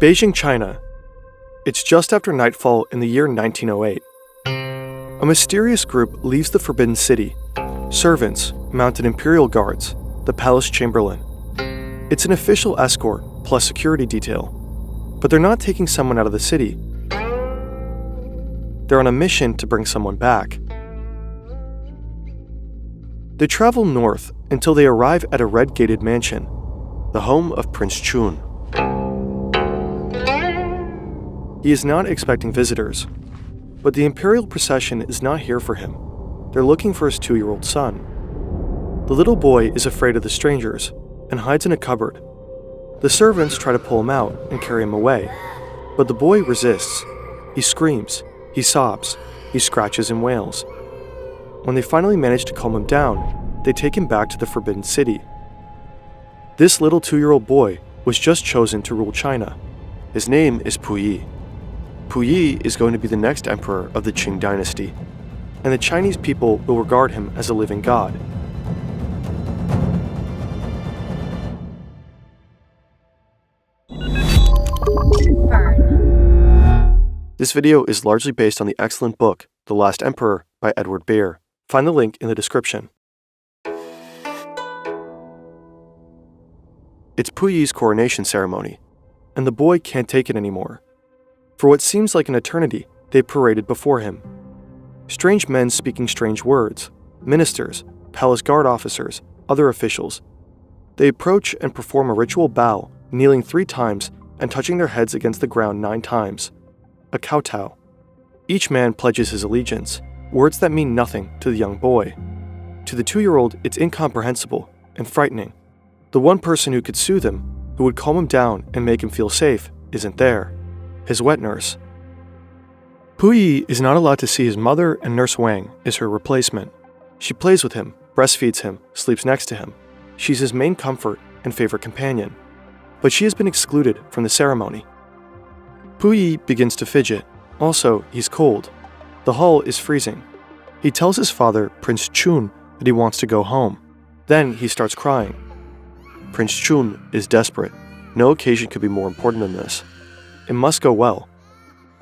Beijing, China. It's just after nightfall in the year 1908. A mysterious group leaves the Forbidden City. Servants, mounted imperial guards, the palace chamberlain. It's an official escort plus security detail. But they're not taking someone out of the city. They're on a mission to bring someone back. They travel north until they arrive at a red-gated mansion, the home of Prince Chung. He is not expecting visitors, but the imperial procession is not here for him. They're looking for his 2-year-old son. The little boy is afraid of the strangers and hides in a cupboard. The servants try to pull him out and carry him away, but the boy resists. He screams, he sobs, he scratches and wails. When they finally manage to calm him down, they take him back to the Forbidden City. This little 2-year-old boy was just chosen to rule China. His name is Puyi. Puyi is going to be the next emperor of the Qing dynasty, and the Chinese people will regard him as a living god. This video is largely based on the excellent book, The Last Emperor by Edward Beer. Find the link in the description. It's Puyi's coronation ceremony, and the boy can't take it anymore. For what seems like an eternity, they paraded before him. Strange men speaking strange words, ministers, palace guard officers, other officials. They approach and perform a ritual bow, kneeling 3 times and touching their heads against the ground 9 times. A kowtow. Each man pledges his allegiance, words that mean nothing to the young boy. To the 2-year-old, it's incomprehensible and frightening. The one person who could soothe him, who would calm him down and make him feel safe, isn't there. His wet nurse. Puyi is not allowed to see his mother, and Nurse Wang is her replacement. She plays with him, breastfeeds him, sleeps next to him. She's his main comfort and favorite companion. But she has been excluded from the ceremony. Puyi begins to fidget. Also, he's cold. The hall is freezing. He tells his father, Prince Chung, that he wants to go home. Then he starts crying. Prince Chung is desperate. No occasion could be more important than this. It must go well.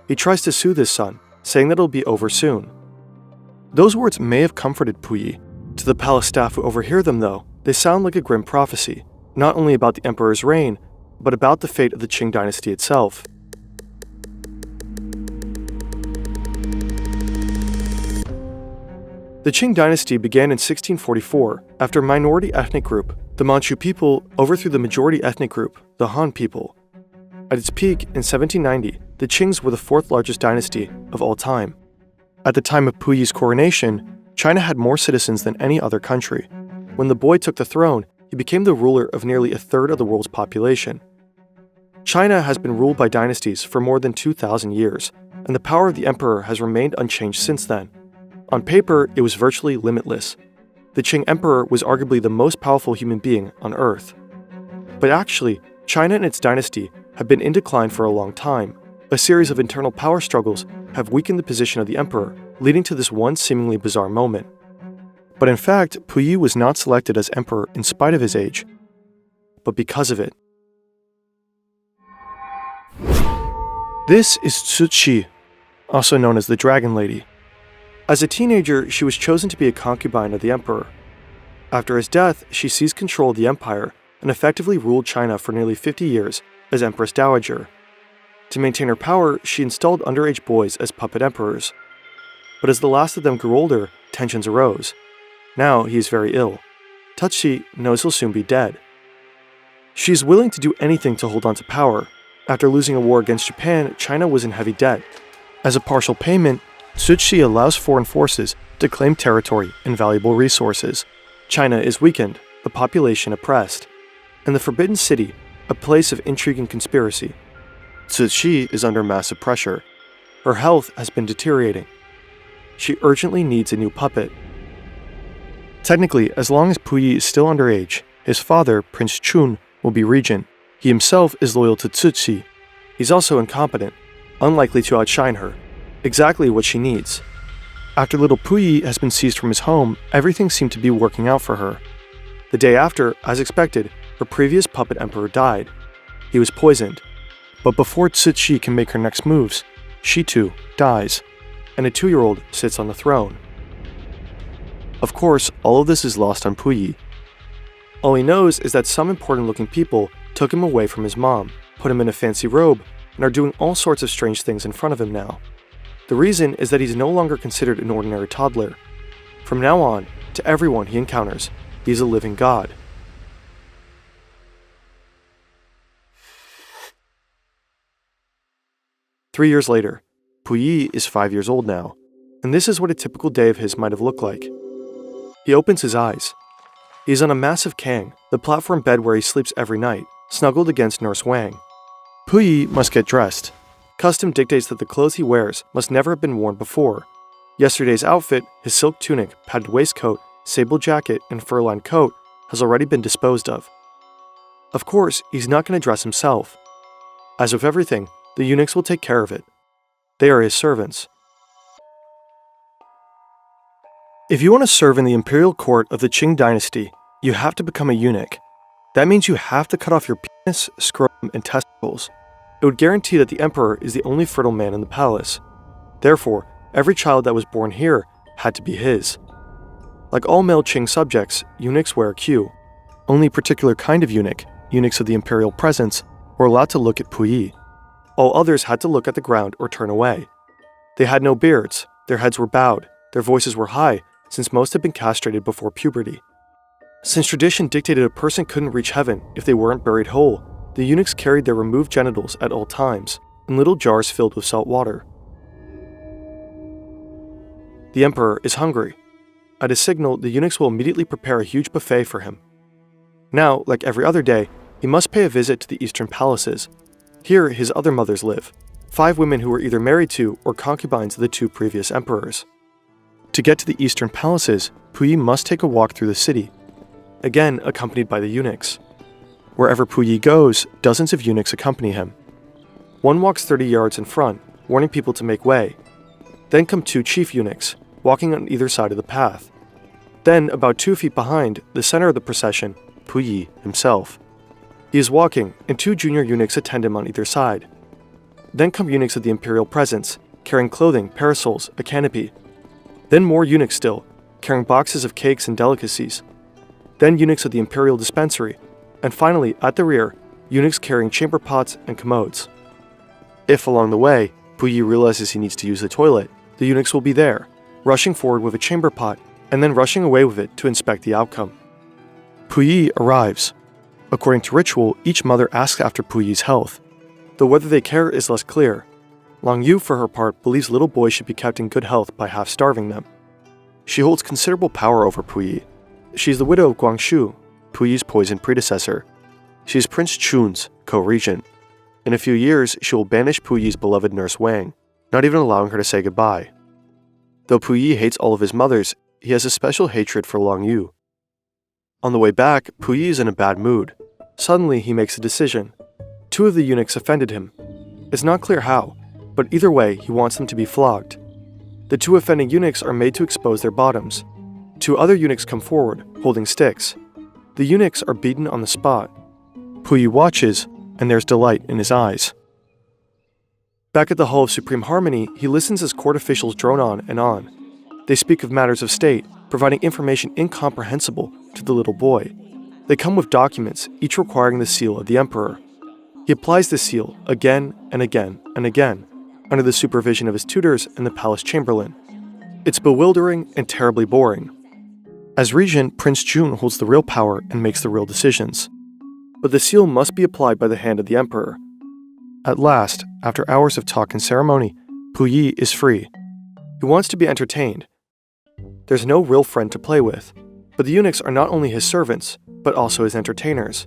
He tries to soothe his son, saying that it'll be over soon. Those words may have comforted Puyi. To the palace staff who overhear them, though, they sound like a grim prophecy, not only about the emperor's reign, but about the fate of the Qing dynasty itself. The Qing dynasty began in 1644 after a minority ethnic group, the Manchu people, overthrew the majority ethnic group, the Han people. At its peak in 1790, the Qings were the 4th largest dynasty of all time. At the time of Puyi's coronation, China had more citizens than any other country. When the boy took the throne, he became the ruler of nearly 1/3 of the world's population. China has been ruled by dynasties for more than 2,000 years, and the power of the emperor has remained unchanged since then. On paper, it was virtually limitless. The Qing emperor was arguably the most powerful human being on Earth. But actually, China and its dynasty have been in decline for a long time. A series of internal power struggles have weakened the position of the emperor, leading to this one seemingly bizarre moment. But in fact, Puyi was not selected as emperor in spite of his age, but because of it. This is Chih, also known as the Dragon Lady. As a teenager, she was chosen to be a concubine of the emperor. After his death, she seized control of the empire and effectively ruled China for nearly 50 years as Empress Dowager. To maintain her power, she installed underage boys as puppet emperors. But as the last of them grew older, tensions arose. Now he is very ill. Chih knows he'll soon be dead. She is willing to do anything to hold on to power. After losing a war against Japan, China was in heavy debt. As a partial payment, Chih allows foreign forces to claim territory and valuable resources. China is weakened, the population oppressed. In the Forbidden City, a place of intrigue and conspiracy, Chih is under massive pressure. Her health has been deteriorating. She urgently needs a new puppet. Technically, as long as Puyi is still underage, his father, Prince Chung, will be regent. He himself is loyal to Chih. He's also incompetent, unlikely to outshine her. Exactly what she needs. After little Puyi has been seized from his home, everything seemed to be working out for her. The day after, as expected, her previous puppet emperor died. He was poisoned. But before Chih can make her next moves, she too dies, and a 2-year-old sits on the throne. Of course, all of this is lost on Puyi. All he knows is that some important-looking people took him away from his mom, put him in a fancy robe, and are doing all sorts of strange things in front of him now. The reason is that he's no longer considered an ordinary toddler. From now on, to everyone he encounters, he's a living god. Three years later, Puyi is 5 years old now, and this is what a typical day of his might have looked like. He opens his eyes. He is on a massive kang, the platform bed where he sleeps every night, snuggled against Nurse Wang. Puyi must get dressed. Custom dictates that the clothes he wears must never have been worn before. Yesterday's outfit, his silk tunic, padded waistcoat, sable jacket, and fur-lined coat, has already been disposed of. Of course, he's not going to dress himself. As with everything, the eunuchs will take care of it. They are his servants. If you want to serve in the imperial court of the Qing dynasty, you have to become a eunuch. That means you have to cut off your penis, scrotum, and testicles. It would guarantee that the emperor is the only fertile man in the palace. Therefore, every child that was born here had to be his. Like all male Qing subjects, eunuchs wear a queue. Only a particular kind of eunuch, eunuchs of the imperial presence, were allowed to look at Puyi. All others had to look at the ground or turn away. They had no beards, their heads were bowed, their voices were high, since most had been castrated before puberty. Since tradition dictated a person couldn't reach heaven if they weren't buried whole, the eunuchs carried their removed genitals at all times, in little jars filled with salt water. The emperor is hungry. At a signal, the eunuchs will immediately prepare a huge buffet for him. Now, like every other day, he must pay a visit to the eastern palaces. Here, his other mothers live, 5 women who were either married to or concubines of the 2 previous emperors. To get to the eastern palaces, Puyi must take a walk through the city, again accompanied by the eunuchs. Wherever Puyi goes, dozens of eunuchs accompany him. One walks 30 yards in front, warning people to make way. Then come 2 chief eunuchs, walking on either side of the path. Then, about 2 feet behind, the center of the procession, Puyi himself. He is walking, and 2 junior eunuchs attend him on either side. Then come eunuchs of the imperial presence, carrying clothing, parasols, a canopy. Then more eunuchs still, carrying boxes of cakes and delicacies. Then eunuchs of the imperial dispensary, and finally, at the rear, eunuchs carrying chamber pots and commodes. If along the way, Puyi realizes he needs to use the toilet, the eunuchs will be there, rushing forward with a chamber pot, and then rushing away with it to inspect the outcome. Puyi arrives. According to ritual, each mother asks after Puyi's health, though whether they care is less clear. Long Yu, for her part, believes little boys should be kept in good health by half-starving them. She holds considerable power over Puyi. She is the widow of Guangshu, Puyi's poisoned predecessor. She is Prince Chun's co-regent. In a few years, she will banish Puyi's beloved Nurse Wang, not even allowing her to say goodbye. Though Puyi hates all of his mothers, he has a special hatred for Long Yu. On the way back, Puyi is in a bad mood. Suddenly, he makes a decision. 2 of the eunuchs offended him. It's not clear how, but either way, he wants them to be flogged. The 2 offending eunuchs are made to expose their bottoms. 2 other eunuchs come forward, holding sticks. The eunuchs are beaten on the spot. Puyi watches, and there's delight in his eyes. Back at the Hall of Supreme Harmony, he listens as court officials drone on and on. They speak of matters of state, providing information incomprehensible to the little boy. They come with documents, each requiring the seal of the emperor. He applies the seal again and again and again, under the supervision of his tutors and the palace chamberlain. It's bewildering and terribly boring. As regent, Prince Jun holds the real power and makes the real decisions. But the seal must be applied by the hand of the emperor. At last, after hours of talk and ceremony, Puyi is free. He wants to be entertained. There's no real friend to play with, but the eunuchs are not only his servants, but also his entertainers.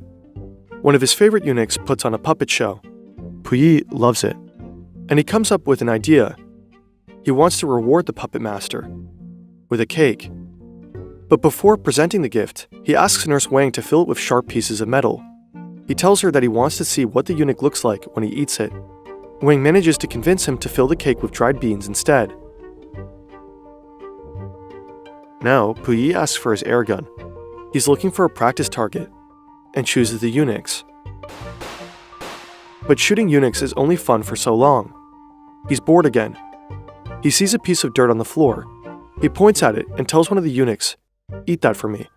One of his favorite eunuchs puts on a puppet show. Puyi loves it, and he comes up with an idea. He wants to reward the puppet master with a cake. But before presenting the gift, he asks Nurse Wang to fill it with sharp pieces of metal. He tells her that he wants to see what the eunuch looks like when he eats it. Wang manages to convince him to fill the cake with dried beans instead. Now, Puyi asks for his air gun. He's looking for a practice target, and chooses the eunuchs. But shooting eunuchs is only fun for so long. He's bored again. He sees a piece of dirt on the floor. He points at it and tells one of the eunuchs, "Eat that for me.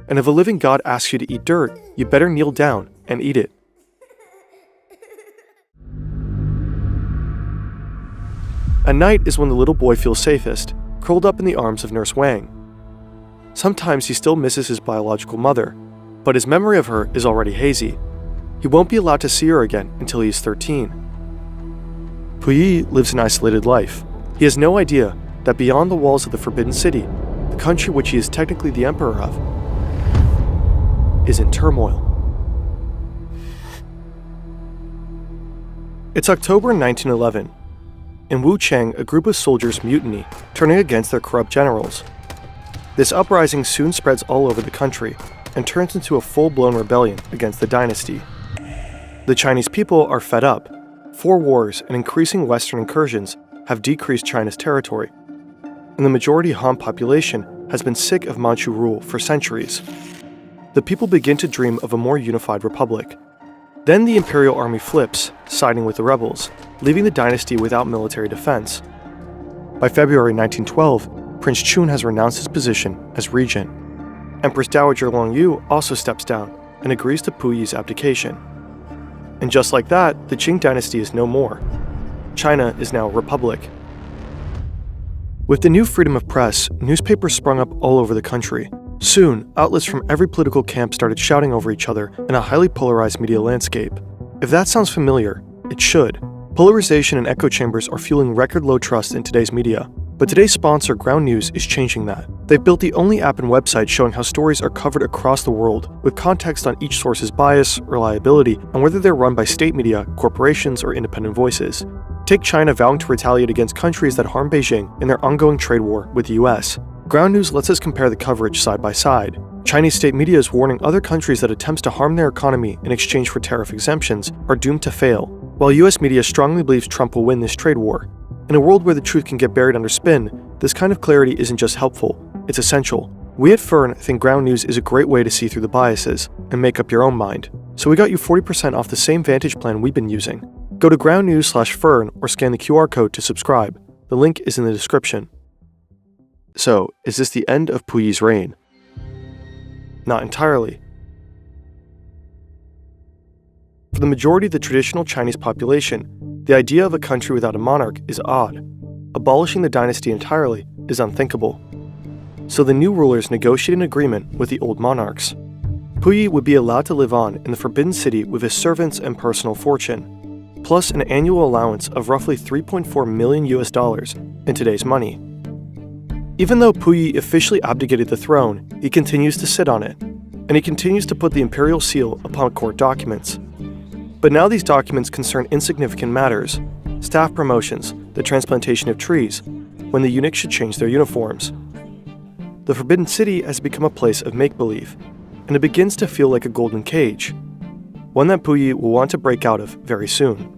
And if a living god asks you to eat dirt, you better kneel down and eat it." At night is when the little boy feels safest, curled up in the arms of Nurse Wang. Sometimes he still misses his biological mother, but his memory of her is already hazy. He won't be allowed to see her again until he is 13. Puyi lives an isolated life. He has no idea that beyond the walls of the Forbidden City, the country which he is technically the emperor of, is in turmoil. It's October 1911. In Wuchang, a group of soldiers mutiny, turning against their corrupt generals. This uprising soon spreads all over the country and turns into a full-blown rebellion against the dynasty. The Chinese people are fed up. 4 wars and increasing Western incursions have decreased China's territory, and the majority Han population has been sick of Manchu rule for centuries. The people begin to dream of a more unified republic. Then the imperial army flips, siding with the rebels, leaving the dynasty without military defense. By February 1912, Prince Chung has renounced his position as regent. Empress Dowager Longyu also steps down and agrees to Puyi's abdication. And just like that, the Qing dynasty is no more. China is now a republic. With the new freedom of press, newspapers sprung up all over the country. Soon, outlets from every political camp started shouting over each other in a highly polarized media landscape. If that sounds familiar, it should. Polarization and echo chambers are fueling record low trust in today's media. But today's sponsor, Ground News, is changing that. They've built the only app and website showing how stories are covered across the world, with context on each source's bias, reliability, and whether they're run by state media, corporations, or independent voices. Take China vowing to retaliate against countries that harm Beijing in their ongoing trade war with the US. Ground News lets us compare the coverage side by side. Chinese state media is warning other countries that attempts to harm their economy in exchange for tariff exemptions are doomed to fail, while US media strongly believes Trump will win this trade war. In a world where the truth can get buried under spin, this kind of clarity isn't just helpful, it's essential. We at Fern think Ground News is a great way to see through the biases and make up your own mind. So we got you 40% off the same Vantage plan we've been using. Go to groundnews/Fern or scan the QR code to subscribe. The link is in the description. So, is this the end of Puyi's reign? Not entirely. For the majority of the traditional Chinese population, the idea of a country without a monarch is odd. Abolishing the dynasty entirely is unthinkable. So the new rulers negotiate an agreement with the old monarchs. Puyi would be allowed to live on in the Forbidden City with his servants and personal fortune, plus an annual allowance of roughly $3.4 million in today's money. Even though Puyi officially abdicated the throne, he continues to sit on it, and he continues to put the imperial seal upon court documents. But now these documents concern insignificant matters, staff promotions, the transplantation of trees, when the eunuchs should change their uniforms. The Forbidden City has become a place of make-believe, and it begins to feel like a golden cage, one that Puyi will want to break out of very soon.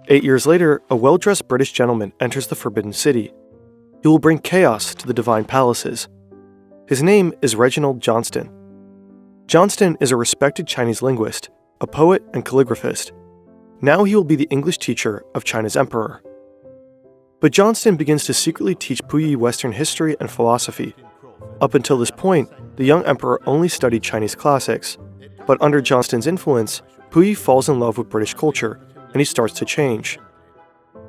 Eight years later, a well-dressed British gentleman enters the Forbidden City. He will bring chaos to the divine palaces. His name is Reginald Johnston. Johnston is a respected Chinese linguist, a poet and calligraphist. Now he will be the English teacher of China's emperor. But Johnston begins to secretly teach Puyi Western history and philosophy. Up until this point, the young emperor only studied Chinese classics. But under Johnston's influence, Puyi falls in love with British culture, and he starts to change.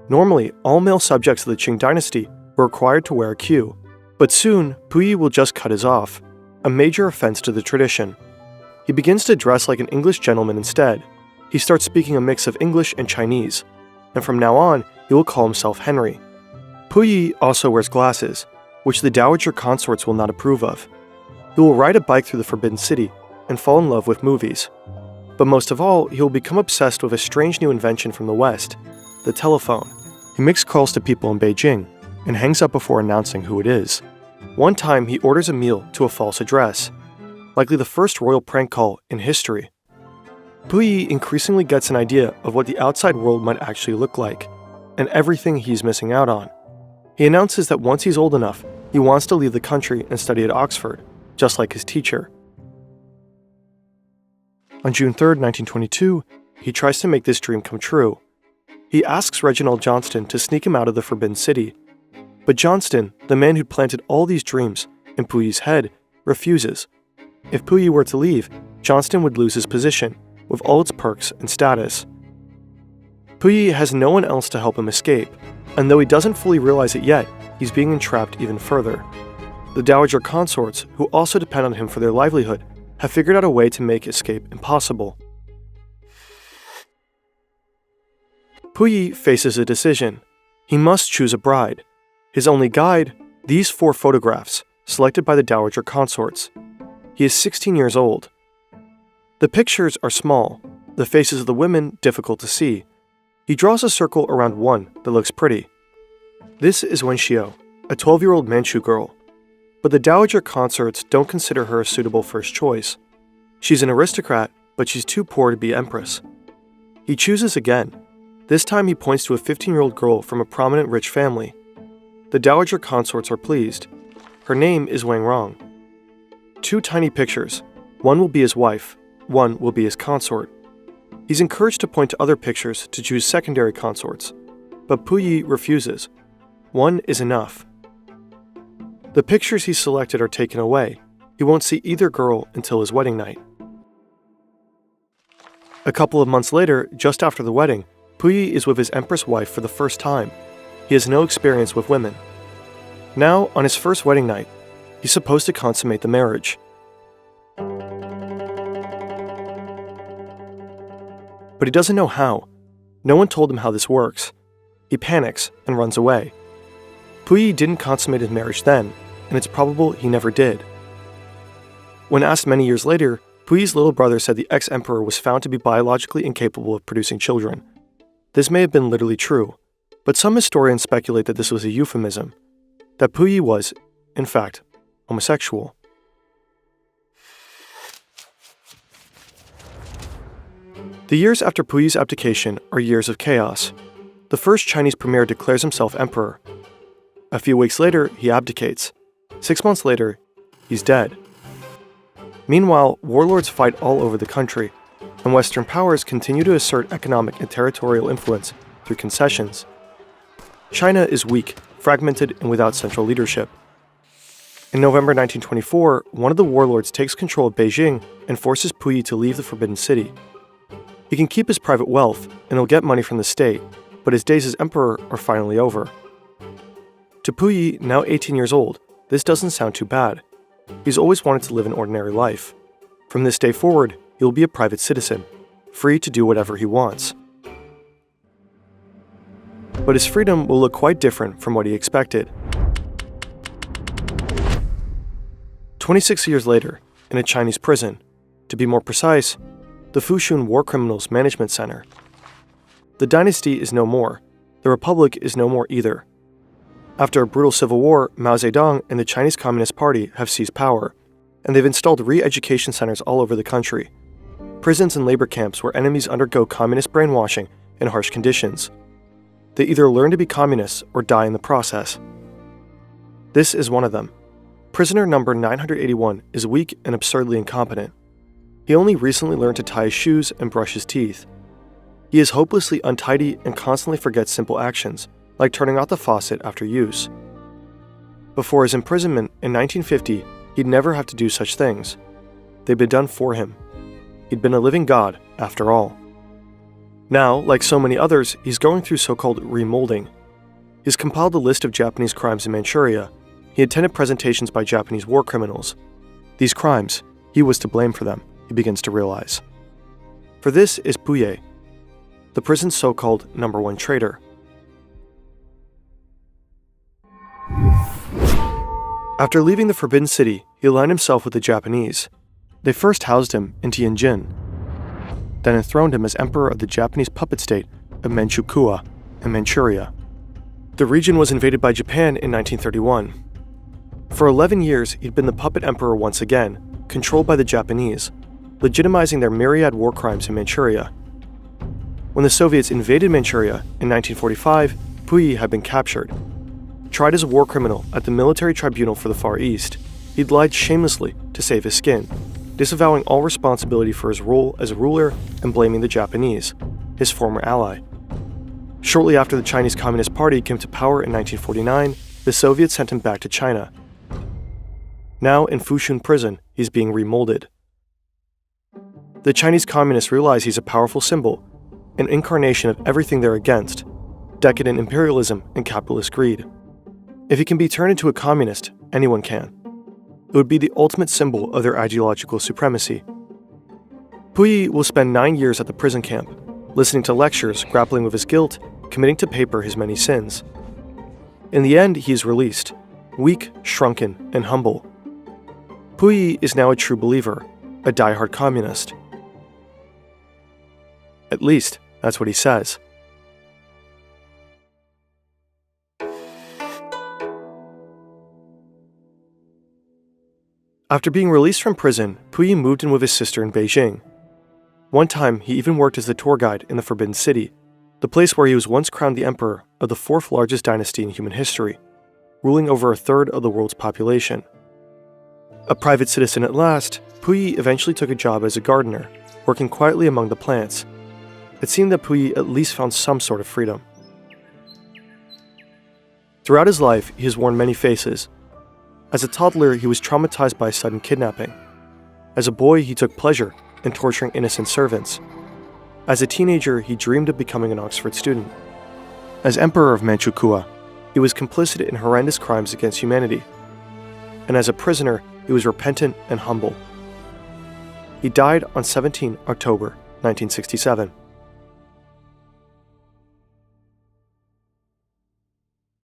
Normally, all male subjects of the Qing dynasty were required to wear a queue, but soon, Puyi will just cut his off, a major offense to the tradition. He begins to dress like an English gentleman instead. He starts speaking a mix of English and Chinese, and from now on, he will call himself Henry. Puyi also wears glasses, which the dowager consorts will not approve of. He will ride a bike through the Forbidden City and fall in love with movies. But most of all, he will become obsessed with a strange new invention from the West, the telephone. He makes calls to people in Beijing and hangs up before announcing who it is. One time, he orders a meal to a false address, likely the first royal prank call in history. Puyi increasingly gets an idea of what the outside world might actually look like, and everything he's missing out on. He announces that once he's old enough, he wants to leave the country and study at Oxford, just like his teacher. On June 3, 1922, he tries to make this dream come true. He asks Reginald Johnston to sneak him out of the Forbidden City. But Johnston, the man who'd planted all these dreams in Puyi's head, refuses. If Puyi were to leave, Johnston would lose his position, with all its perks and status. Puyi has no one else to help him escape, and though he doesn't fully realize it yet, he's being entrapped even further. The dowager consorts, who also depend on him for their livelihood, have figured out a way to make escape impossible. Puyi faces a decision. He must choose a bride. His only guide, these 4 photographs, selected by the dowager consorts. He is 16 years old. The pictures are small, the faces of the women difficult to see. He draws a circle around one that looks pretty. This is Wen Xiao, a 12-year-old Manchu girl. But the dowager consorts don't consider her a suitable first choice. She's an aristocrat, but she's too poor to be empress. He chooses again. This time he points to a 15-year-old girl from a prominent rich family. The dowager consorts are pleased. Her name is Wang Rong. 2 tiny pictures. One will be his wife, one will be his consort. He's encouraged to point to other pictures to choose secondary consorts, but Puyi refuses. One is enough. The pictures he selected are taken away. He won't see either girl until his wedding night. A couple of months later, just after the wedding, Puyi is with his empress wife for the first time. He has no experience with women. Now, on his first wedding night, he's supposed to consummate the marriage. But he doesn't know how. No one told him how this works. He panics and runs away. Puyi didn't consummate his marriage then, and it's probable he never did. When asked many years later, Puyi's little brother said the ex-emperor was found to be biologically incapable of producing children. This may have been literally true, but some historians speculate that this was a euphemism, that Puyi was, in fact, homosexual. The years after Puyi's abdication are years of chaos. The first Chinese premier declares himself emperor. A few weeks later, he abdicates. 6 months later, he's dead. Meanwhile, warlords fight all over the country, and Western powers continue to assert economic and territorial influence through concessions. China is weak, fragmented, and without central leadership. In November 1924, one of the warlords takes control of Beijing and forces Puyi to leave the Forbidden City. He can keep his private wealth, and he'll get money from the state, but his days as emperor are finally over. To Puyi, now 18 years old, this doesn't sound too bad. He's always wanted to live an ordinary life. From this day forward, he'll be a private citizen, free to do whatever he wants. But his freedom will look quite different from what he expected. 26 years later, in a Chinese prison, to be more precise, the Fushun War Criminals Management Center. The dynasty is no more. The republic is no more either. After a brutal civil war, Mao Zedong and the Chinese Communist Party have seized power, and they've installed re-education centers all over the country. Prisons and labor camps where enemies undergo communist brainwashing in harsh conditions. They either learn to be communists or die in the process. This is one of them. Prisoner number 981 is weak and absurdly incompetent. He only recently learned to tie his shoes and brush his teeth. He is hopelessly untidy and constantly forgets simple actions, like turning off the faucet after use. Before his imprisonment in 1950, he'd never have to do such things. They'd been done for him. He'd been a living god, after all. Now, like so many others, he's going through so-called remolding. He's compiled a list of Japanese crimes in Manchuria. He attended presentations by Japanese war criminals. These crimes, he was to blame for them, he begins to realize. For this is Puyi, the prison's so-called #1 traitor. After leaving the Forbidden City, he aligned himself with the Japanese. They first housed him in Tianjin, then enthroned him as emperor of the Japanese puppet state of Manchukuo in Manchuria. The region was invaded by Japan in 1931. For 11 years, he'd been the puppet emperor once again, controlled by the Japanese, legitimizing their myriad war crimes in Manchuria. When the Soviets invaded Manchuria in 1945, Puyi had been captured. Tried as a war criminal at the military tribunal for the Far East, he'd lied shamelessly to save his skin, disavowing all responsibility for his role as a ruler and blaming the Japanese, his former ally. Shortly after the Chinese Communist Party came to power in 1949, the Soviets sent him back to China. Now in Fushun prison, he's being remolded. The Chinese communists realize he's a powerful symbol, an incarnation of everything they're against: decadent imperialism and capitalist greed. If he can be turned into a communist, anyone can. It would be the ultimate symbol of their ideological supremacy. Puyi will spend 9 years at the prison camp, listening to lectures, grappling with his guilt, committing to paper his many sins. In the end, he is released, weak, shrunken, and humble. Puyi is now a true believer, a die-hard communist. At least, that's what he says. After being released from prison, Puyi moved in with his sister in Beijing. One time, he even worked as the tour guide in the Forbidden City, the place where he was once crowned the emperor of the fourth largest dynasty in human history, ruling over a third of the world's population. A private citizen at last, Puyi eventually took a job as a gardener, working quietly among the plants. It seemed that Puyi at least found some sort of freedom. Throughout his life, he has worn many faces. As a toddler, he was traumatized by a sudden kidnapping. As a boy, he took pleasure in torturing innocent servants. As a teenager, he dreamed of becoming an Oxford student. As Emperor of Manchukuo, he was complicit in horrendous crimes against humanity. And as a prisoner, he was repentant and humble. He died on 17 October 1967.